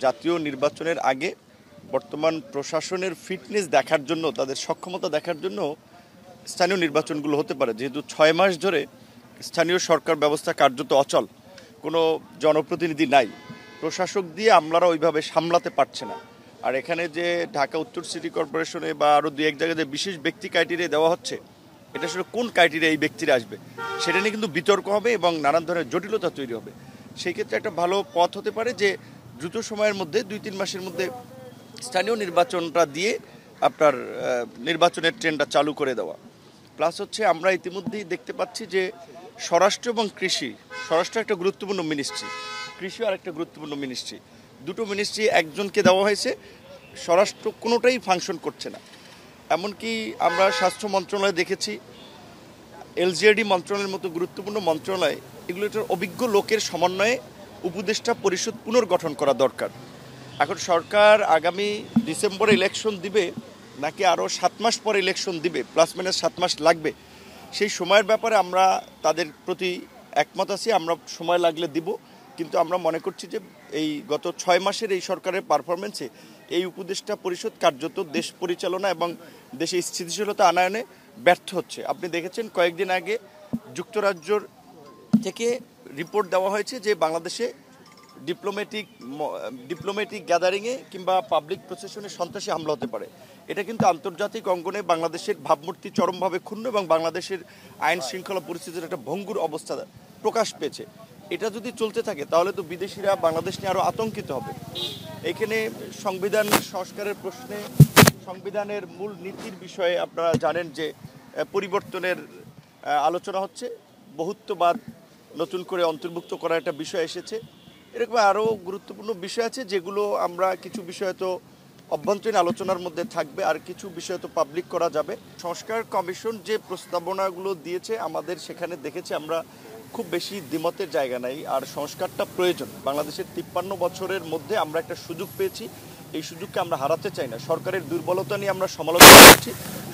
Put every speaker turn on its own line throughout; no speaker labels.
জাতীয় নির্বাচনের আগে বর্তমান প্রশাসনের ফিটনেস দেখার জন্য, তাদের সক্ষমতা দেখার জন্য স্থানীয় নির্বাচনগুলো হতে পারে। যেহেতু 6 মাস ধরে স্থানীয় সরকার ব্যবস্থা কার্যত অচল, কোনো জনপ্রতিনিধি নাই, প্রশাসক দিয়ে আমলারা ওইভাবে সামলাতে পারছে না। আর এখানে যে ঢাকা উত্তর সিটি কর্পোরেশনে বা আরও দু এক জায়গায় যে বিশেষ ব্যক্তি ক্রাইটেরিয়া দেওয়া হচ্ছে, এটা আসলে কোন ক্রাইটেরিয়া এই ব্যক্তিরা আসবে সেটা নিয়ে কিন্তু বিতর্ক হবে এবং নানান ধরনের জটিলতা তৈরি হবে। সেই ক্ষেত্রে একটা ভালো পথ হতে পারে যে দ্রুত সময়ের মধ্যে 2-3 মাসের মধ্যে স্থানীয় নির্বাচনটা দিয়ে আপনার নির্বাচনের ট্রেন্ডটা চালু করে দেওয়া। প্লাস হচ্ছে আমরা ইতিমধ্যেই দেখতে পাচ্ছি যে স্বরাষ্ট্র এবং কৃষি, স্বরাষ্ট্র একটা গুরুত্বপূর্ণ মিনিস্ট্রি, কৃষিও আর একটা গুরুত্বপূর্ণ মিনিস্ট্রি, দুটো মিনিস্ট্রি একজনকে দেওয়া হয়েছে, স্বরাষ্ট্র কোনোটাই ফাংশন করছে না। এমনকি আমরা স্বাস্থ্য মন্ত্রণালয় দেখেছি, এলজিআরডি মন্ত্রণালয়ের মতো গুরুত্বপূর্ণ মন্ত্রণালয়, এগুলো একটা অভিজ্ঞ লোকের সমন্বয়ে উপদেষ্টা পরিষদ পুনর্গঠন করা দরকার। এখন সরকার আগামী ডিসেম্বরে ইলেকশন দিবে নাকি আরও 7 মাস পরে ইলেকশন দিবে, প্লাস মাইনাস 7 মাস লাগবে, সেই সময়ের ব্যাপারে আমরা তাদের প্রতি একমত আছি, আমরা সময় লাগলে দিব। কিন্তু আমরা মনে করছি যে এই গত 6 মাসের এই সরকারের পারফরমেন্সে এই উপদেষ্টা পরিষদ কার্যত দেশ পরিচালনা এবং দেশে স্থিতিশীলতা আনয়নে ব্যর্থ হচ্ছে। আপনি দেখেছেন কয়েকদিন আগে যুক্তরাজ্যর থেকে রিপোর্ট দেওয়া হয়েছে যে বাংলাদেশে ডিপ্লোম্যাটিক গ্যাদারিংয়ে কিংবা পাবলিক প্রসেশনে সন্ত্রাসী হামলা হতে পারে। এটা কিন্তু আন্তর্জাতিক অঙ্গনে বাংলাদেশের ভাবমূর্তি চরমভাবে ক্ষুণ্ণ এবং বাংলাদেশের আইন শৃঙ্খলা পরিস্থিতির একটা ভঙ্গুর অবস্থা প্রকাশ পেয়েছে। এটা যদি চলতে থাকে তাহলে তো বিদেশিরা বাংলাদেশ নিয়ে আরও আতঙ্কিত হবে। এখানে সংবিধান সংস্কারের প্রশ্নে সংবিধানের মূল নীতির বিষয়ে আপনারা জানেন যে পরিবর্তনের আলোচনা হচ্ছে, বহুত্ববাদ নতুন করে অন্তর্ভুক্ত করার একটা বিষয় এসেছে। এরকম আরও গুরুত্বপূর্ণ বিষয় আছে যেগুলো আমরা কিছু বিষয় তো অভ্যন্তরীণ আলোচনার মধ্যে থাকবে, আর কিছু বিষয় তো পাবলিক করা যাবে। সংস্কার কমিশন যে প্রস্তাবনাগুলো দিয়েছে আমাদের সেখানে দেখেছি আমরা খুব বেশি দ্বিমতের জায়গা নাই, আর সংস্কারটা প্রয়োজন। বাংলাদেশের 53 বছরের মধ্যে আমরা একটা সুযোগ পেয়েছি, এই সুযোগকে আমরা হারাতে চাই না। সরকারের দুর্বলতা নিয়ে আমরা সমালোচনা করছি,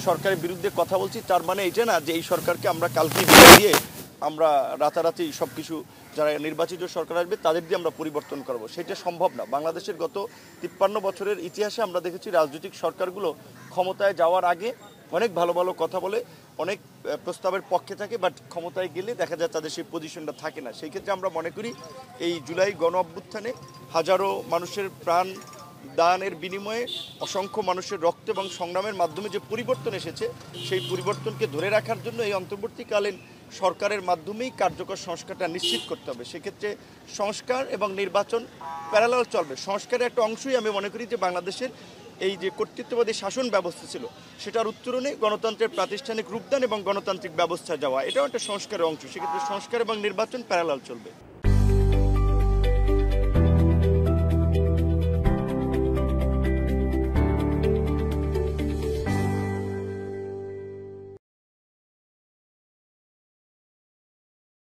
সরকারের বিরুদ্ধে কথা বলছি, তার মানে এটা না যে এই সরকারকে আমরা কালকে বিদায় দিয়ে আমরা রাতারাতি সব কিছু যারা নির্বাচিত সরকার আসবে তাদের দিয়ে আমরা পরিবর্তন করব, সেটা সম্ভব না। বাংলাদেশের গত 53 বছরের ইতিহাসে আমরা দেখেছি রাজনৈতিক সরকারগুলো ক্ষমতায় যাওয়ার আগে অনেক ভালো ভালো কথা বলে, অনেক প্রস্তাবের পক্ষে থাকে, বাট ক্ষমতায় গেলে দেখা যায় তাদের সেই পজিশনটা থাকে না। সেই ক্ষেত্রে আমরা মনে করি এই জুলাই গণ অভ্যুত্থানে হাজারো মানুষের প্রাণ দানের বিনিময়ে অসংখ্য মানুষের রক্ত এবং সংগ্রামের মাধ্যমে যে পরিবর্তন এসেছে, সেই পরিবর্তনকে ধরে রাখার জন্য এই অন্তর্বর্তীকালীন সরকারের মাধ্যমেই কার্যকর সংস্কারটা নিশ্চিত করতে হবে। সেক্ষেত্রে সংস্কার এবং নির্বাচন প্যারালাল চলবে। সংস্কারের একটা অংশই আমি মনে করি যে বাংলাদেশের এই যে কর্তৃত্ববাদী শাসন ব্যবস্থা ছিল সেটার উত্তরণে গণতন্ত্রের প্রাতিষ্ঠানিক রূপদান এবং গণতান্ত্রিক ব্যবস্থা যাওয়া, এটাও একটা সংস্কারের অংশ। সেক্ষেত্রে সংস্কার এবং নির্বাচন প্যারালাল চলবে।